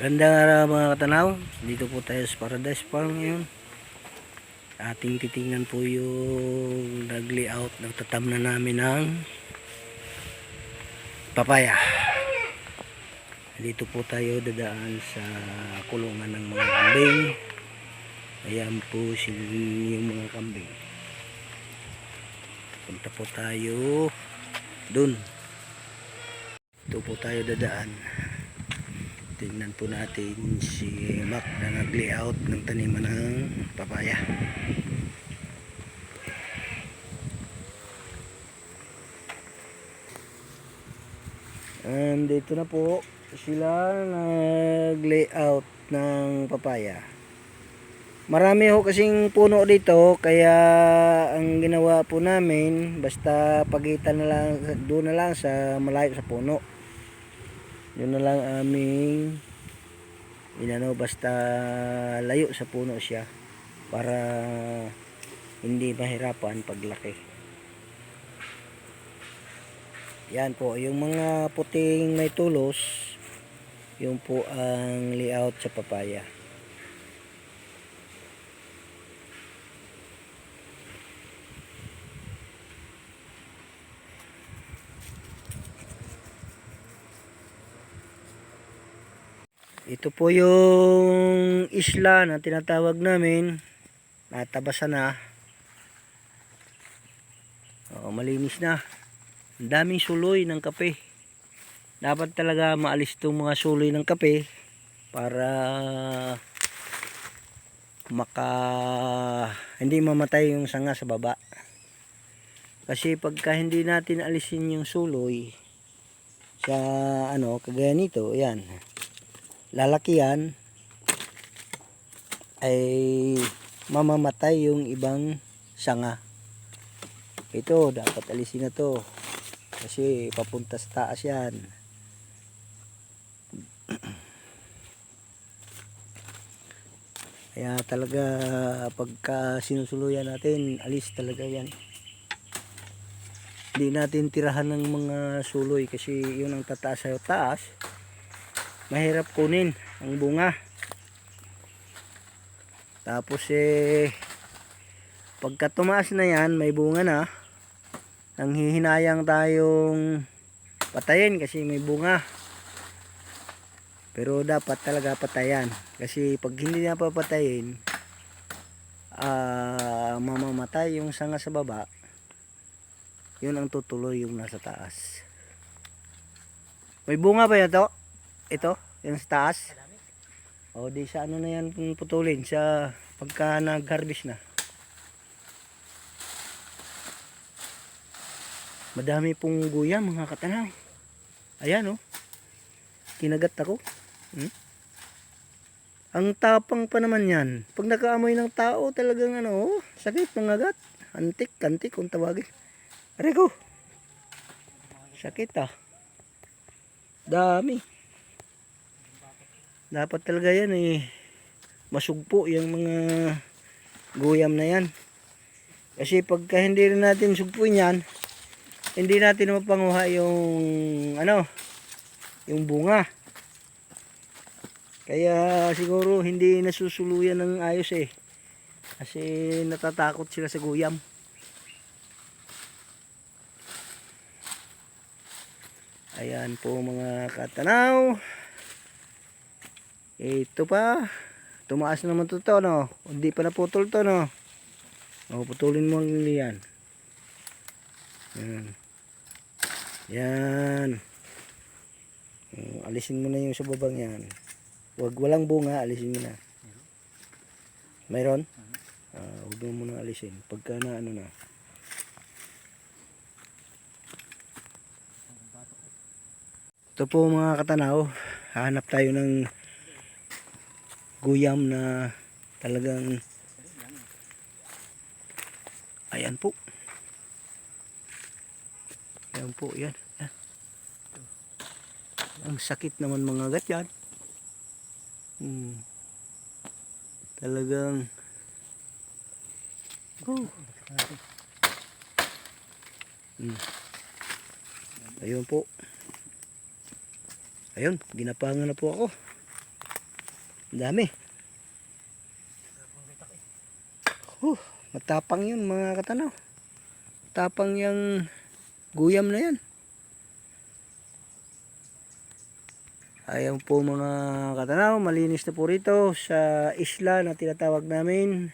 Gandang araw mga katanaw. Dito po tayo sa Paradise Farm ngayon. Ating titingnan po yung nag-layout, nagtatam na namin ng papaya. Dito po tayo dadaan sa kulungan ng mga kambing. Ayan po yung mga kambing. Punta po tayo dun. Dito po tayo dadaan. Tingnan po natin si Mac na nag-layout ng taniman ng papaya. And dito na po sila nag-layout ng papaya. Marami ho kasing puno dito, kaya ang ginawa po namin, basta pagitan na lang, doon na lang sa malayo sa puno. Yun na lang aming inano, basta layo sa puno siya para hindi mahirapan paglaki. Yan po, yung mga puting may tulos, yun po ang layout sa papaya. Ito po yung isla na tinatawag namin. Natabasan na. Malinis na. Ang daming suloy ng kape. Dapat talaga maalis itong mga suloy ng kape para hindi mamatay yung sanga sa baba. Kasi pagka hindi natin alisin yung suloy sa kagaya nito, ayan, lalaki yan, ay mamamatay yung ibang sanga. Ito dapat alisin na to kasi papunta sa taas yan. Kaya talaga pagka sinusuluyan natin, alis talaga yan. Hindi natin tirahan ng mga suloy kasi yun ang tataas sa taas. Mahirap kunin ang bunga. Tapos pagka tumaas na yan, may bunga na, nang hihinayang tayong patayin kasi may bunga. Pero dapat talaga patayan kasi pag hindi na papatayin, mamamatay yung sanga sa baba. Yun ang tutuloy yung nasa taas. May bunga ba yan to? Ito, yung sa taas. O di sa na yan putulin sa pagka nag-harvest na. Madami pong guya mga katanaw. Ayan kinagat ako. Ang tapang pa naman yan. Pag nakaamoy ng tao talagang sakit mangagat. Antik kung tawagin. Areko. Sakit Dami. Dapat talaga yan masugpo yung mga guyam na yan. Kasi pagka hindi rin natin sugpuin yan, hindi natin mapanguha yung yung bunga. Kaya siguro hindi nasusuluyan ng ayos kasi natatakot sila sa guyam. Ayan po mga katanaw. Ito pa. Tumaas naman to hindi pa naputol to putulin mo yan. Yan. Alisin mo na yung sa babang yan. Walang bunga, alisin mo na. Mayroon? Huwag mo muna alisin. Pagka na na. Ito po mga katanaw. Hanap tayo ng guyam na talagang ayan po. Ayan po, yan. Ang sakit naman mga gat yan. Talagang ayun po. Ayun, ginapangan na po ako. Ang dami. Matapang yun mga katanaw. Tapang yung guyam na yan. Ayan po mga katanaw, malinis na po rito sa isla na tinatawag namin.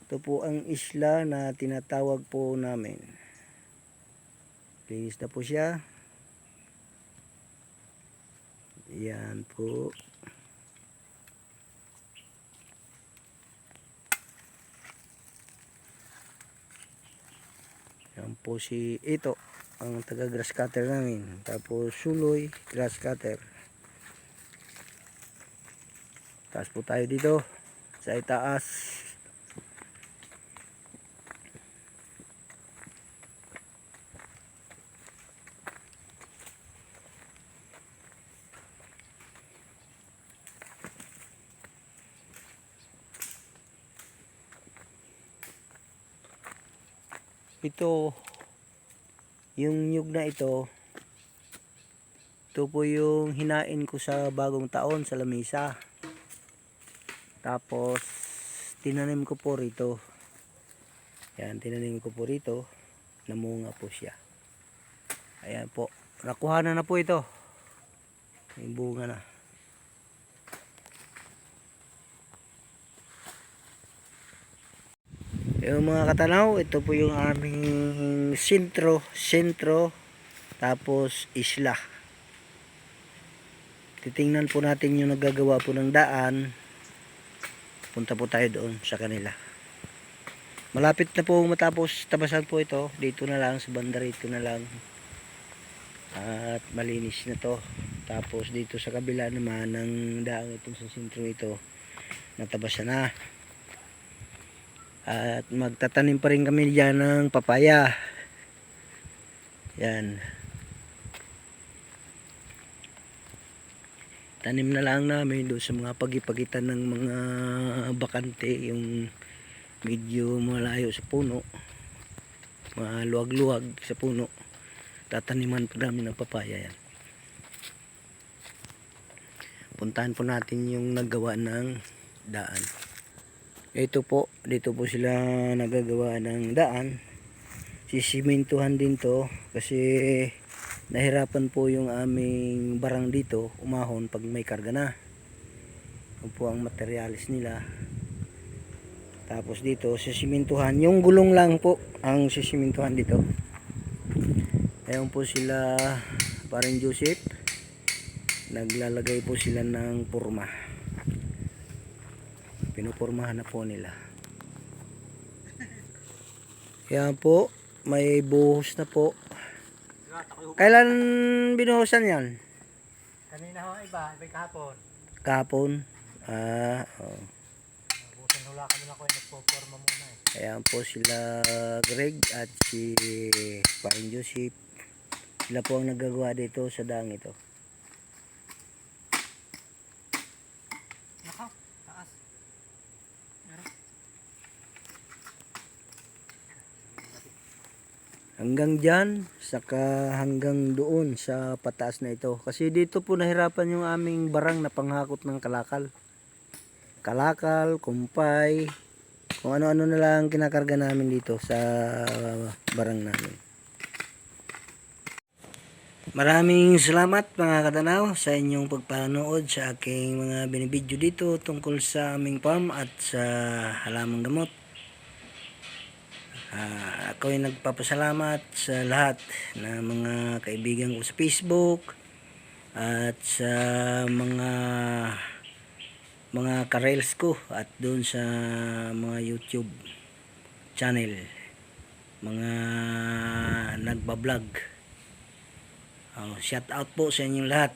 Ito po ang isla na tinatawag po namin. Linis na po siya. Yan po. Yan po si ito ang taga grass cutter namin. Tapos Suloy grass cutter. Taas po tayo dito sa itaas. Ito yung nyug na ito po yung hinain ko sa bagong taon sa lamisa. Tapos tinanim ko po rito. Yan, tinanim ko po rito. Namunga po siya. Ayan po, nakuha na po ito. May bunga na. Yung mga katanaw, ito po yung aming sentro, tapos isla. Titingnan po natin yung naggagawa po ng daan. Punta po tayo doon sa kanila. Malapit na po matapos tabasan po ito. Dito na lang, sa banda rito na lang. At malinis na to. Tapos dito sa kabila naman ng daan itong sa sentro ito, natabasan na. At magtatanim pa rin kami dyan ng papaya. Yan. Tanim na lang namin doon sa mga pagipagitan ng mga bakante, yung medyo malayo sa puno, mga luwag-luwag sa puno. Tataniman po namin ng papaya yan. Puntahan po natin yung naggawa ng daan. Ito po, dito po sila nagagawa ng daan. Sisimintuhan din to kasi nahirapan po yung aming barang dito umahon pag may karga na. Ito po ang materialis nila. Tapos dito sisimintuhan, yung gulong lang po ang sisimintuhan dito. Ayun po sila, parang Joseph, naglalagay po sila ng purma. Pinupurmahan na po nila. Yan po, may buhos na po. Kailan binuhusan yan? Kanina ho iba kahapon. Kahapon. Busan hula kami na ko nagpo-forma muna eh. Ayan po sila Greg at si Parang Joseph. Sila po ang nagagawa dito sa daang ito. Nakaw, taas. Hanggang dyan, saka hanggang doon sa pataas na ito. Kasi dito po nahirapan yung aming barang na panghakot ng kalakal. Kalakal, kumpay, kung ano-ano na lang kinakarga namin dito sa barang namin. Maraming salamat mga katanaw sa inyong pagpanood sa aking mga binibidyo dito tungkol sa aming farm at sa halamang gamot. Ako ay nagpapasalamat sa lahat na mga kaibigan ko sa Facebook at sa mga karels ko at doon sa mga YouTube channel, mga nagbablog. Shout out po sa inyong lahat.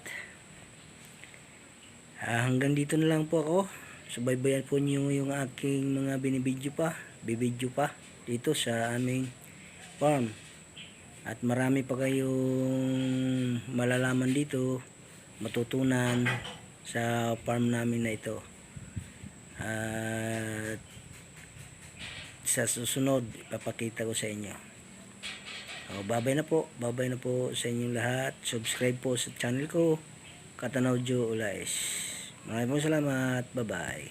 Hanggang dito na lang po ako. Subaybayan po niyo yung aking mga bibidyo pa dito sa aming farm. At marami pa kayong malalaman dito, matutunan sa farm namin na ito. At sa susunod, ipapakita ko sa inyo. Babay na po sa inyong lahat. Subscribe po sa channel ko, Katanaw Joe Olaes. Maraming salamat. Bye-bye.